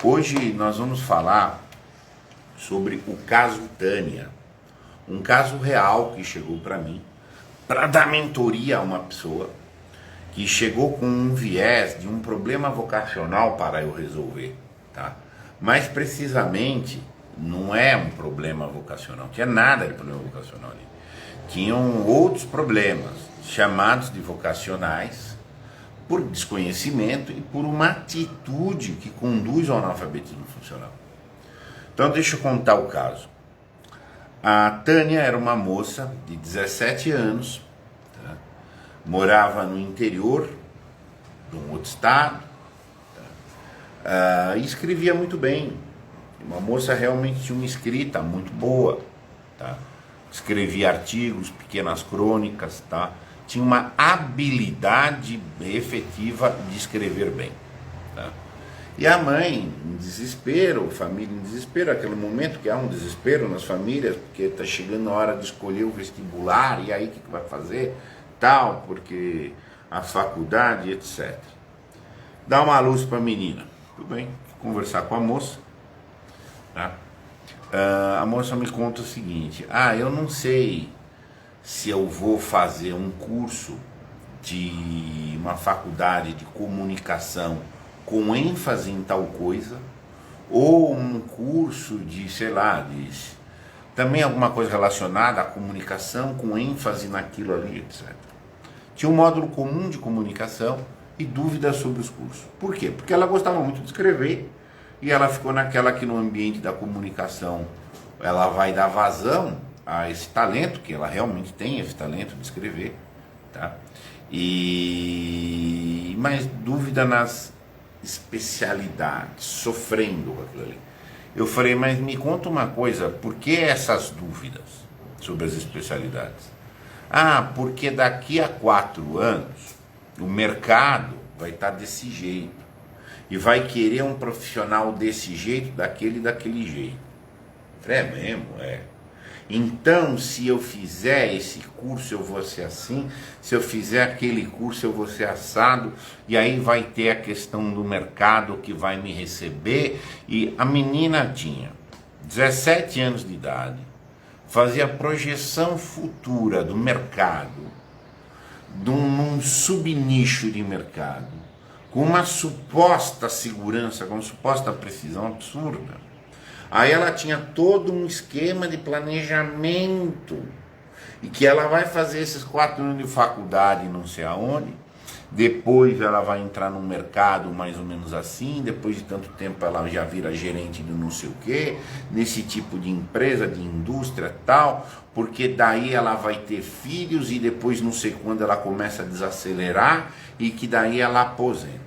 Hoje nós vamos falar sobre o caso Tânia, um caso real que chegou para mim, para dar mentoria a uma pessoa que chegou com um viés de um problema vocacional para eu resolver, tá? Mais precisamente, não é um problema vocacional, não tinha nada de problema vocacional ali. Tinham outros problemas, chamados de vocacionais, por desconhecimento e por uma atitude que conduz ao analfabetismo funcional. Então deixa eu contar o caso. A Tânia era uma moça de 17 anos, tá? Morava no interior de um outro estado, tá? E escrevia muito bem. Uma moça realmente tinha uma escrita muito boa, tá? Escrevia artigos, pequenas crônicas, tá? Tinha uma habilidade efetiva de escrever bem, tá? E a mãe, em desespero, família em desespero, aquele momento que há um desespero nas famílias, porque está chegando a hora de escolher o vestibular, e aí o que vai fazer, tal, porque a faculdade, etc. Dá uma luz para a menina, tudo bem, conversar com a moça, tá? A moça me conta o seguinte: eu não sei se eu vou fazer um curso de uma faculdade de comunicação com ênfase em tal coisa, ou um curso de, sei lá, também alguma coisa relacionada à comunicação com ênfase naquilo ali, etc. Tinha um módulo comum de comunicação e dúvidas sobre os cursos. Por quê? Porque ela gostava muito de escrever e ela ficou naquela que no ambiente da comunicação ela vai dar vazão a esse talento, que ela realmente tem esse talento de escrever, tá? Mas dúvida nas especialidades, sofrendo com aquilo ali. Eu falei, mas me conta uma coisa, por que essas dúvidas sobre as especialidades? Porque daqui a 4 anos o mercado vai estar desse jeito e vai querer um profissional desse jeito, daquele jeito. Eu falei, é mesmo? É. Então, se eu fizer esse curso, eu vou ser assim, se eu fizer aquele curso, eu vou ser assado, e aí vai ter a questão do mercado que vai me receber. E a menina tinha 17 anos de idade, fazia projeção futura do mercado, num subnicho de mercado, com uma suposta segurança, com uma suposta precisão absurda. Aí ela tinha todo um esquema de planejamento, e que ela vai fazer esses 4 anos de faculdade não sei aonde, depois ela vai entrar no mercado mais ou menos assim, depois de tanto tempo ela já vira gerente de não sei o que, nesse tipo de empresa, de indústria tal, porque daí ela vai ter filhos e depois não sei quando ela começa a desacelerar e que daí ela aposenta.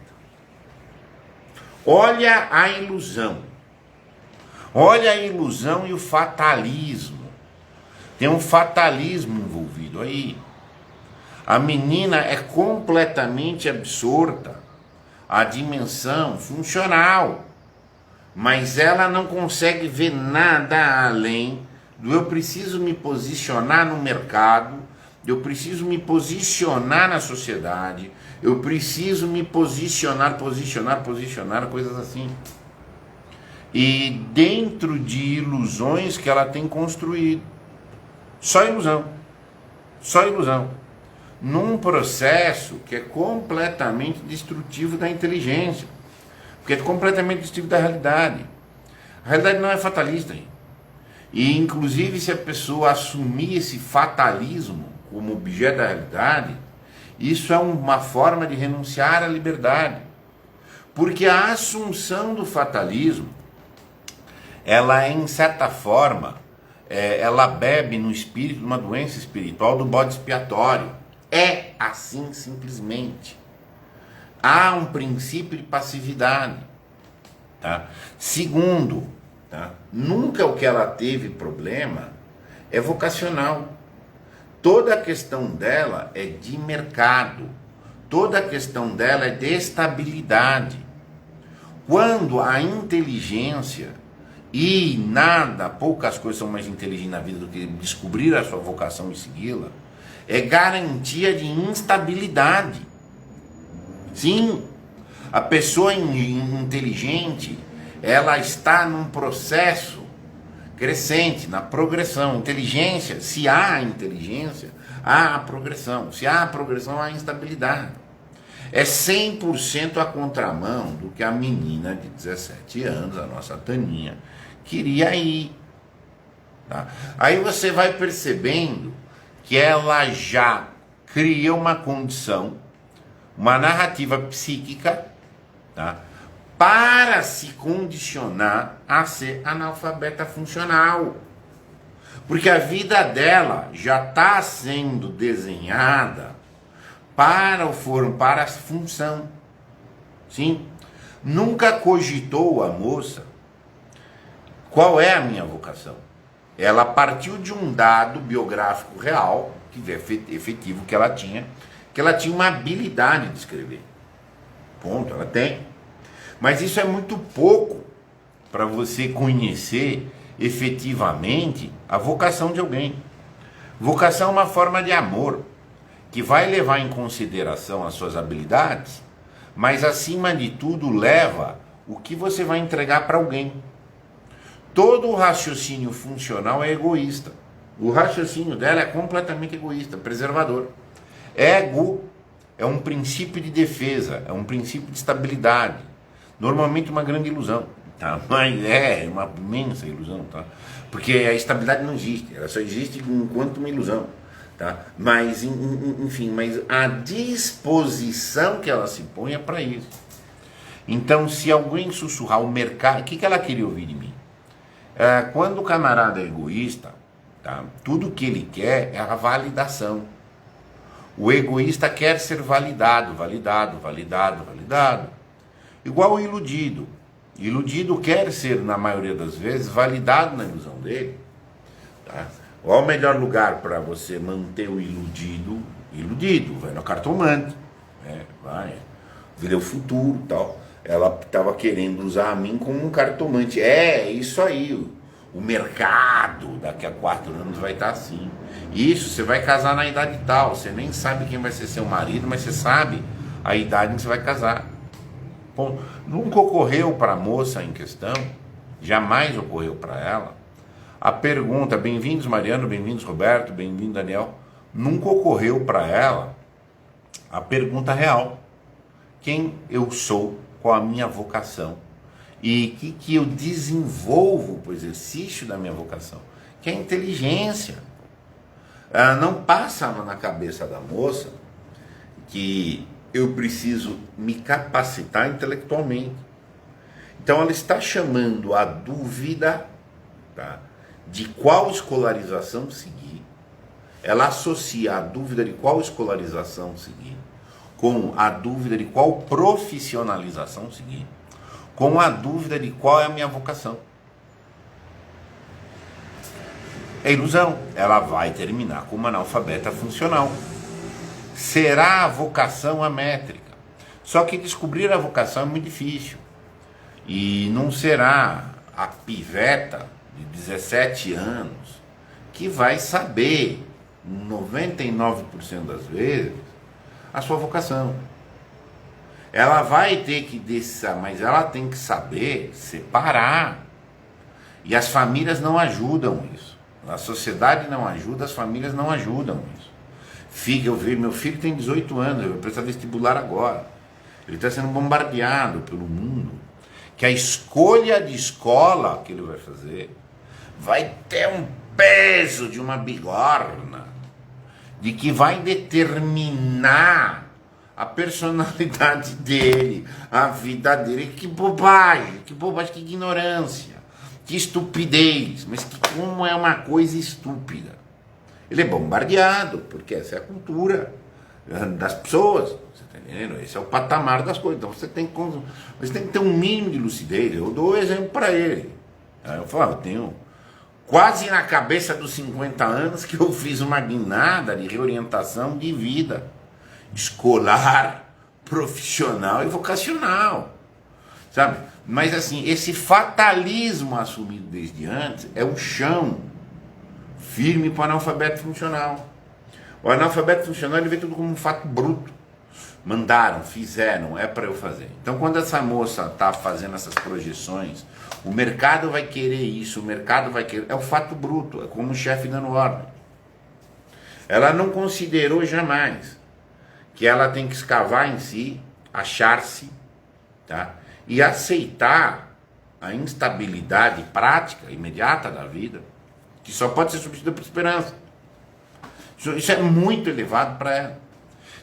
Olha a ilusão. Olha a ilusão e o fatalismo. Tem um fatalismo envolvido aí. A menina é completamente absorta à dimensão funcional, mas ela não consegue ver nada além do eu preciso me posicionar no mercado, eu preciso me posicionar na sociedade, eu preciso me posicionar, coisas assim. E dentro de ilusões que ela tem construído. Só ilusão. Num processo que é completamente destrutivo da inteligência. Porque é completamente destrutivo da realidade. A realidade não é fatalista, gente. E inclusive se a pessoa assumir esse fatalismo como objeto da realidade, isso é uma forma de renunciar à liberdade. Porque a assunção do fatalismo, ela em certa forma, ela bebe no espírito de uma doença espiritual do bode expiatório. É assim simplesmente. Há um princípio de passividade, tá? Segundo, tá? Nunca o que ela teve problema é vocacional. Toda a questão dela é de mercado. Toda a questão dela é de estabilidade. Quando a inteligência e poucas coisas são mais inteligentes na vida do que descobrir a sua vocação e segui-la, é garantia de instabilidade. Sim, a pessoa inteligente, ela está num processo crescente, na progressão. Inteligência, se há inteligência, há a progressão. Se há a progressão, há a instabilidade. É 100% a contramão do que a menina de 17 anos, a nossa Taninha, queria ir. Tá? Aí você vai percebendo que ela já cria uma condição, uma narrativa psíquica, tá? Para se condicionar a ser analfabeta funcional. Porque a vida dela já está sendo desenhada para a função. Sim? Nunca cogitou a moça qual é a minha vocação. Ela partiu de um dado biográfico real, que é efetivo que ela tinha uma habilidade de escrever. Ponto, ela tem. Mas isso é muito pouco para você conhecer efetivamente a vocação de alguém. Vocação é uma forma de amor que vai levar em consideração as suas habilidades, mas acima de tudo leva o que você vai entregar para alguém. Todo o raciocínio funcional é egoísta. O raciocínio dela é completamente egoísta, preservador. Ego é um princípio de defesa, é um princípio de estabilidade. Normalmente uma grande ilusão, tá? Mas é uma imensa ilusão, tá? Porque a estabilidade não existe, ela só existe enquanto uma ilusão, tá? Mas, enfim, mas a disposição que ela se põe é para isso. Então, se alguém sussurrar o mercado, o que ela queria ouvir de mim? Quando o camarada é egoísta, tá? Tudo que ele quer é a validação. O egoísta quer ser validado. Igual o iludido. Iludido quer ser, na maioria das vezes, validado na ilusão dele. Tá? Qual o melhor lugar para você manter o iludido? Iludido, vai no cartomante. Vai, vê o futuro e tal. Ela estava querendo usar a mim como um cartomante. É isso aí. O mercado daqui a 4 anos vai estar assim. Isso, você vai casar na idade tal. Você nem sabe quem vai ser seu marido, mas você sabe a idade em que você vai casar. Bom, nunca ocorreu para a moça em questão, jamais ocorreu para ela, a pergunta, bem-vindos Mariano, bem-vindos Roberto, bem-vindo Daniel, nunca ocorreu para ela a pergunta real: quem eu sou, qual a minha vocação e o que eu desenvolvo para o exercício da minha vocação, que é a inteligência. Não passa na cabeça da moça que eu preciso me capacitar intelectualmente. Então ela está chamando a dúvida, tá, de qual escolarização seguir. Ela associa a dúvida de qual escolarização seguir com a dúvida de qual profissionalização seguir, com a dúvida de qual é a minha vocação. É ilusão. Ela vai terminar como analfabeta funcional. Será a vocação a métrica. Só que descobrir a vocação é muito difícil. E não será a piveta de 17 anos que vai saber, 99% das vezes, a sua vocação. Ela vai ter que descer, mas ela tem que saber separar. E as famílias não ajudam isso. A sociedade não ajuda, as famílias não ajudam isso. Eu vi, meu filho tem 18 anos, ele vai prestar vestibular agora. Ele está sendo bombardeado pelo mundo, que a escolha de escola que ele vai fazer vai ter um peso de uma bigorna, de que vai determinar a personalidade dele, a vida dele. Que bobagem, que ignorância, que estupidez, mas que como é uma coisa estúpida. Ele é bombardeado, porque essa é a cultura das pessoas, você está entendendo? Esse é o patamar das coisas. Então você tem que ter um mínimo de lucidez. Eu dou exemplo para ele. Eu falo, eu tenho quase na cabeça dos 50 anos que eu fiz uma guinada de reorientação de vida escolar, profissional e vocacional, sabe? Mas assim, esse fatalismo assumido desde antes é o chão firme para o analfabeto funcional. O analfabeto funcional, ele vê tudo como um fato bruto. Mandaram, fizeram, é para eu fazer. Então, quando essa moça está fazendo essas projeções, o mercado vai querer isso, o mercado vai querer. É o fato bruto, é como o chefe dando ordem. Ela não considerou jamais que ela tem que escavar em si, achar-se, tá? E aceitar a instabilidade prática, imediata da vida, que só pode ser substituída por esperança. Isso é muito elevado para ela.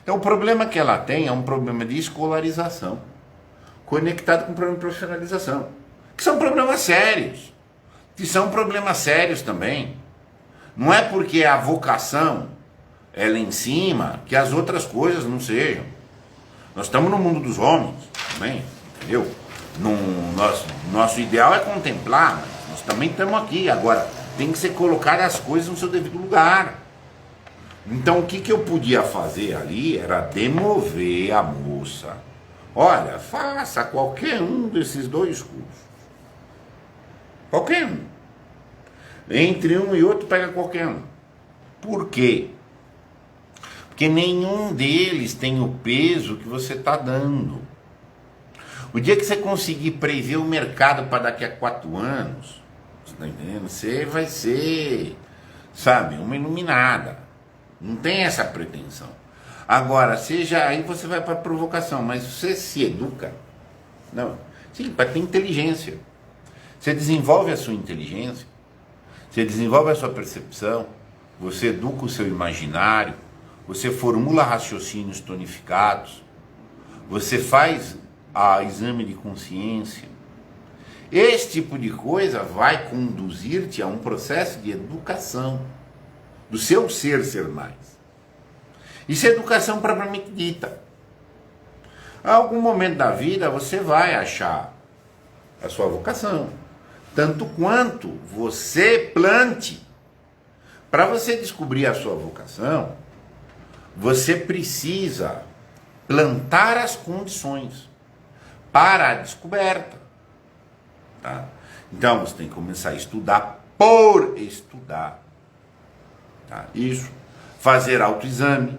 Então o problema que ela tem é um problema de escolarização, conectado com um problema de profissionalização, que são problemas sérios, também. Não é porque a vocação é lá em cima que as outras coisas não sejam. Nós estamos no mundo dos homens, também, entendeu? Nosso ideal é contemplar, mas nós também estamos aqui. Agora, tem que ser colocar as coisas no seu devido lugar. Então o que eu podia fazer ali era demover a moça. Olha, faça qualquer um desses 2 cursos. Qualquer um. Entre um e outro, pega qualquer um. Por quê? Porque nenhum deles tem o peso que você está dando. O dia que você conseguir prever o mercado para daqui a 4 anos, você está entendendo? Você vai ser, sabe, uma iluminada. Não tem essa pretensão. Agora, seja aí você vai para a provocação, mas você se educa. Não, sim, para ter inteligência. Você desenvolve a sua inteligência, você desenvolve a sua percepção, você educa o seu imaginário, você formula raciocínios tonificados, você faz exame de consciência. Esse tipo de coisa vai conduzir-te a um processo de educação do seu ser mais. Isso é educação propriamente dita. A algum momento da vida você vai achar a sua vocação, tanto quanto você plante. Para você descobrir a sua vocação, você precisa plantar as condições para a descoberta. Tá? Então você tem que começar a estudar por estudar. Tá? Isso. Fazer autoexame,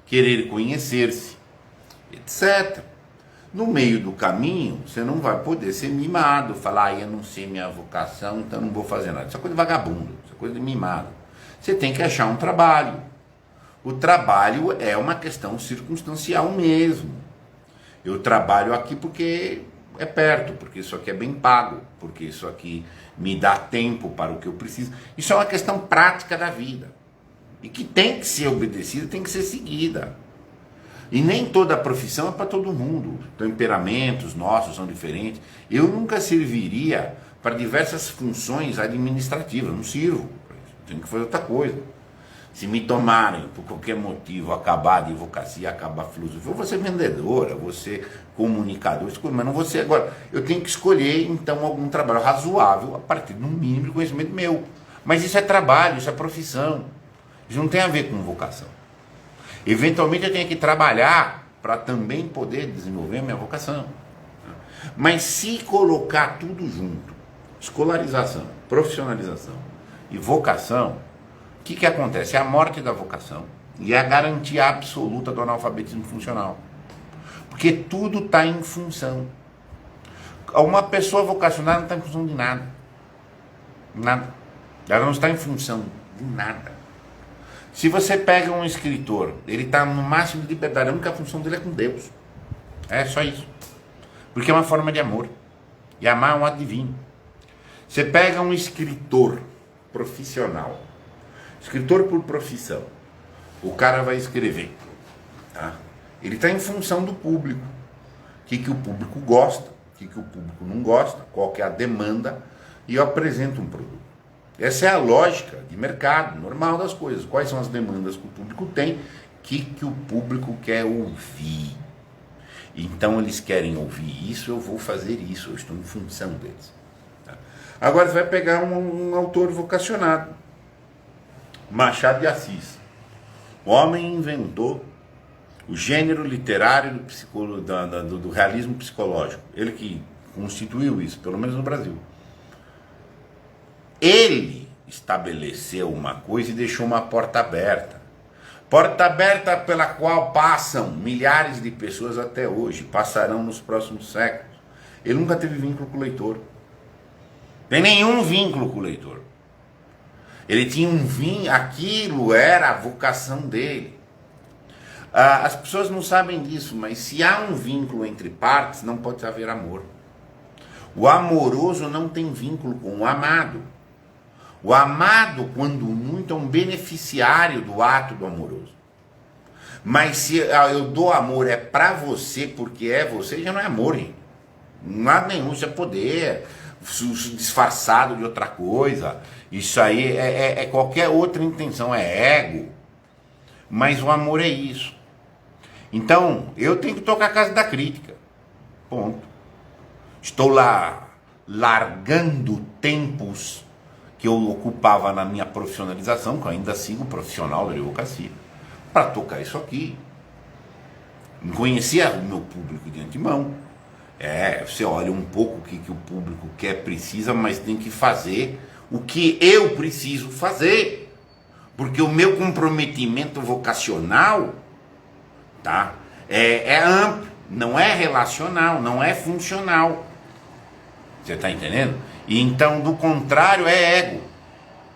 querer conhecer-se, etc. No meio do caminho, você não vai poder ser mimado, falar, eu não sei minha vocação, então não vou fazer nada. Isso é coisa de vagabundo, isso é coisa de mimado. Você tem que achar um trabalho. O trabalho é uma questão circunstancial mesmo. Eu trabalho aqui porque é perto, porque isso aqui é bem pago, porque isso aqui me dá tempo para o que eu preciso. Isso é uma questão prática da vida. E que tem que ser obedecida, tem que ser seguida. E nem toda profissão é para todo mundo. Temperamentos nossos são diferentes. Eu nunca serviria para diversas funções administrativas. Não sirvo. Tenho que fazer outra coisa. Se me tomarem, por qualquer motivo, acabar a advocacia, acabar a filosofia, eu vou ser vendedora, vou ser comunicador, mas não vou ser agora. Eu tenho que escolher, então, algum trabalho razoável a partir do mínimo de conhecimento meu. Mas isso é trabalho, isso é profissão. Isso não tem a ver com vocação. Eventualmente eu tenho que trabalhar para também poder desenvolver a minha vocação. Mas se colocar tudo junto, escolarização, profissionalização e vocação, o que acontece? É a morte da vocação e é a garantia absoluta do analfabetismo funcional. Porque tudo está em função. Uma pessoa vocacionada não está em função de nada. Nada. Ela não está em função de nada. Se você pega um escritor, ele está no máximo de liberdade, a única função dele é com Deus. É só isso. Porque é uma forma de amor. E amar é um ato divino. Você pega um escritor profissional, escritor por profissão, o cara vai escrever. Tá? Ele está em função do público. O que o público gosta, o que o público não gosta, qual que é a demanda, e eu apresento um produto. Essa é a lógica de mercado normal das coisas. Quais são as demandas que o público tem, o que o público quer ouvir. Então eles querem ouvir isso, eu vou fazer isso, eu estou em função deles. Tá? Agora você vai pegar um autor vocacionado, Machado de Assis. O homem inventou o gênero literário do realismo psicológico. Ele que constituiu isso, pelo menos no Brasil. Ele estabeleceu uma coisa e deixou uma porta aberta Porta aberta pela qual passam milhares de pessoas até hoje, passarão nos próximos séculos. Ele nunca teve vínculo com o leitor. Tem nenhum vínculo com o leitor. Ele tinha um vínculo, aquilo era a vocação dele. As pessoas não sabem disso, mas se há um vínculo entre partes, não pode haver amor. O amoroso não tem vínculo com o amado. O amado, quando muito, é um beneficiário do ato do amoroso. Mas se eu dou amor é pra você, porque é você, já não é amor, hein? Nada nenhum, isso é poder, disfarçado de outra coisa. Isso aí é qualquer outra intenção, é ego. Mas o amor é isso. Então, eu tenho que tocar a casa da crítica. Ponto. Estou lá largando tempos que eu ocupava na minha profissionalização, que eu ainda sigo profissional da advocacia, para tocar isso aqui. Conhecia o meu público de antemão. Você olha um pouco o que o público quer, precisa, mas tem que fazer o que eu preciso fazer. Porque o meu comprometimento vocacional, tá, é amplo, não é relacional, não é funcional. Você está entendendo? E então, do contrário, é ego.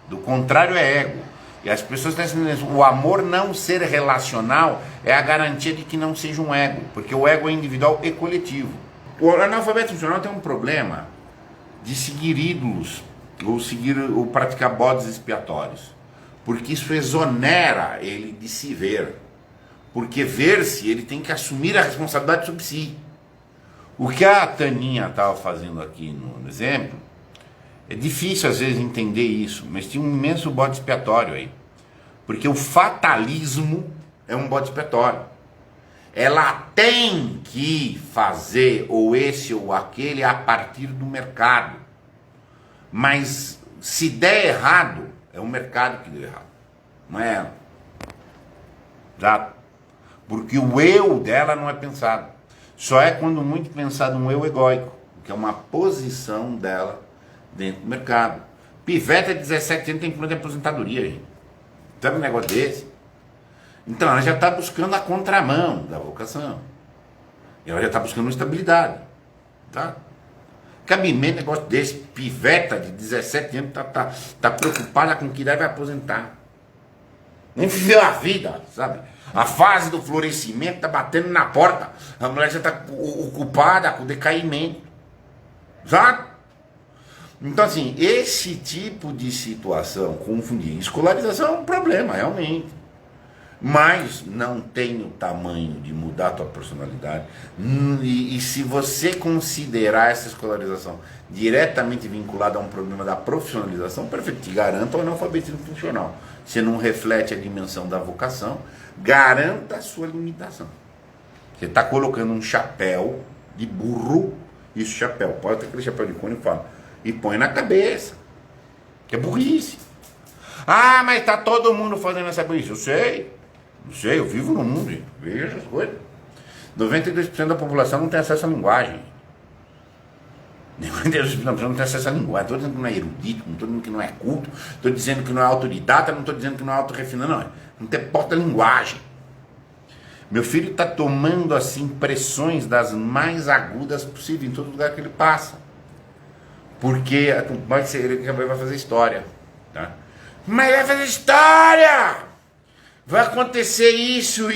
Do contrário, é ego. E as pessoas estão entendendo, o amor não ser relacional é a garantia de que não seja um ego, porque o ego é individual e coletivo. O analfabeto funcional tem um problema de seguir ídolos, ou praticar bodes expiatórios, porque isso exonera ele de se ver. Porque ver-se, ele tem que assumir a responsabilidade sobre si. O que a Taninha estava fazendo aqui no exemplo, é difícil às vezes entender isso, mas tinha um imenso bode expiatório aí. Porque o fatalismo é um bode expiatório. Ela tem que fazer ou esse ou aquele a partir do mercado. Mas se der errado, é o mercado que deu errado, não é ela. Exato. Porque o eu dela não é pensado. Só é quando muito pensado um eu egóico, que é uma posição dela dentro do mercado. Pivete de 17 anos tem plano de aposentadoria, gente. Então um negócio desse. Então ela já está buscando a contramão da vocação. Ela já está buscando estabilidade. Tá? Cabimento negócio desse, piveta de 17 anos tá preocupada com o que deve aposentar. Nem viveu a vida, sabe? A fase do florescimento está batendo na porta. A mulher já está ocupada com o decaimento. Sabe? Então, assim, esse tipo de situação, confundir escolarização é um problema, realmente. Mas não tem o tamanho de mudar a tua personalidade. E se você considerar essa escolarização diretamente vinculada a um problema da profissionalização, perfeito, te garanta o analfabetismo funcional. Você não reflete a dimensão da vocação, garanta a sua limitação. Você está colocando um chapéu de burro, isso chapéu, pode ter aquele chapéu de cone e põe na cabeça. Que é burrice. Ah, mas está todo mundo fazendo essa burrice. Eu sei, eu vivo no mundo, gente. Vejo essas coisas. 92% da população não tem acesso à linguagem. 92% da população não tem acesso à linguagem. Estou dizendo que não é erudito, não estou dizendo que não é culto, estou dizendo que não é autodidata, não estou dizendo que não é autorrefinado, não. Não tem porta-linguagem. Meu filho está tomando assim pressões das mais agudas possíveis em todo lugar que ele passa. Porque pode ser ele que vai fazer história. Tá? Mas vai fazer história! Vai acontecer isso.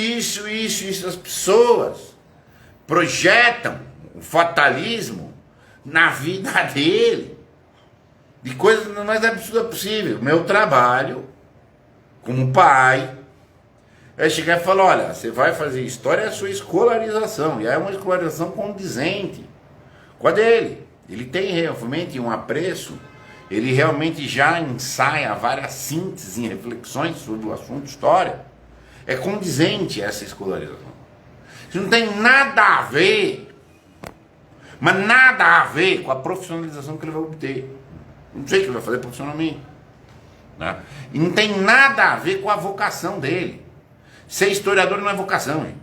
As pessoas projetam o fatalismo na vida dele. De coisas mais absurdas possível. Meu trabalho, como pai, é chegar e falar, olha, você vai fazer história, é a sua escolarização. E é uma escolarização condizente com a dele. Ele tem realmente um apreço, ele realmente já ensaia várias sínteses e reflexões sobre o assunto história. É condizente essa escolarização. Isso não tem nada a ver, mas nada a ver com a profissionalização que ele vai obter. Não sei o que ele vai fazer profissionalmente. Né? E não tem nada a ver com a vocação dele. Ser historiador não é vocação, hein?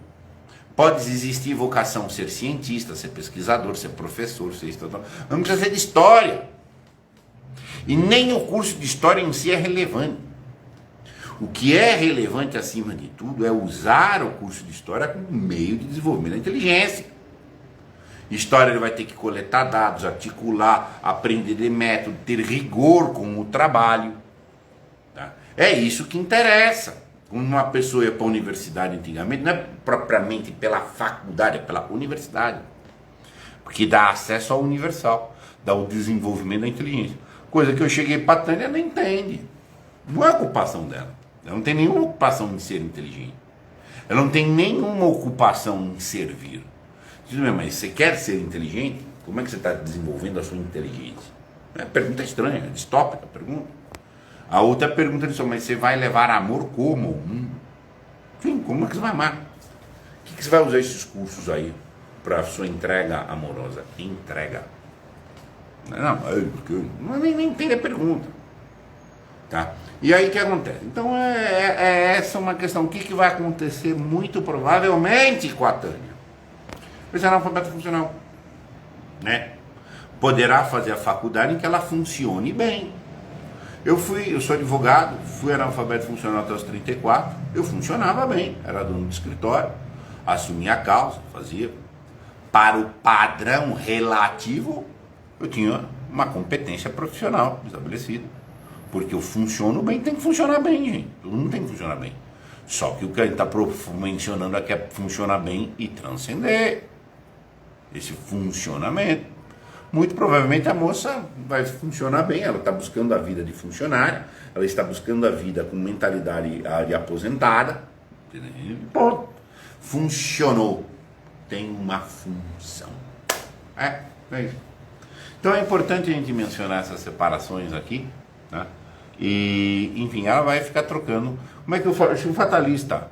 Pode existir vocação, ser cientista, ser pesquisador, ser professor, ser historiador. Não precisa ser de história. E nem o curso de história em si é relevante. O que é relevante acima de tudo é usar o curso de História como meio de desenvolvimento da inteligência. História ele vai ter que coletar dados, articular, aprender de método, ter rigor com o trabalho. Tá? É isso que interessa. Quando uma pessoa ia para a universidade antigamente, não é propriamente pela faculdade, é pela universidade. Porque dá acesso ao universal, dá o desenvolvimento da inteligência. Coisa que eu cheguei para a Tânia, não entende. Não é ocupação dela. Ela não tem nenhuma ocupação em ser inteligente. Ela não tem nenhuma ocupação em servir. Mas você quer ser inteligente? Como é que você está desenvolvendo a sua inteligência? É uma pergunta estranha, é distópica a pergunta. A outra pergunta é: mas você vai levar amor como? Sim, como é que você vai amar? O que você vai usar esses cursos aí para a sua entrega amorosa? Entrega. Não, nem entende a pergunta. Tá? E aí o que acontece? Então essa é uma questão. O que vai acontecer muito provavelmente com a Tânia? Vai ser analfabeto funcional, né? Poderá fazer a faculdade em que ela funcione bem. Eu sou advogado, fui analfabeto funcional até os 34, eu funcionava bem, era dono do escritório, assumia a causa, fazia. Para o padrão relativo, eu tinha uma competência profissional estabelecida. Porque eu funciono bem, tem que funcionar bem, gente. Todo mundo tem que funcionar bem. Só que o que a gente está mencionando aqui é funcionar bem e transcender esse funcionamento. Muito provavelmente a moça vai funcionar bem, ela está buscando a vida de funcionária, ela está buscando a vida com mentalidade de aposentada. Pronto. Funcionou. Tem uma função. É isso. Então é importante a gente mencionar essas separações aqui, né? E, enfim, ela vai ficar trocando. Como é que eu falo? Se o fatalista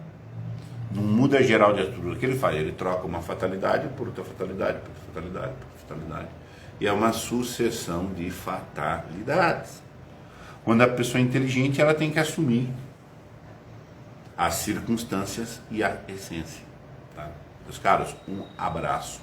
não muda geral de tudo o que ele faz, ele troca uma fatalidade por outra fatalidade, por outra fatalidade, por outra fatalidade. E é uma sucessão de fatalidades. Quando a pessoa é inteligente, ela tem que assumir as circunstâncias e a essência. Tá? Meus caros, um abraço.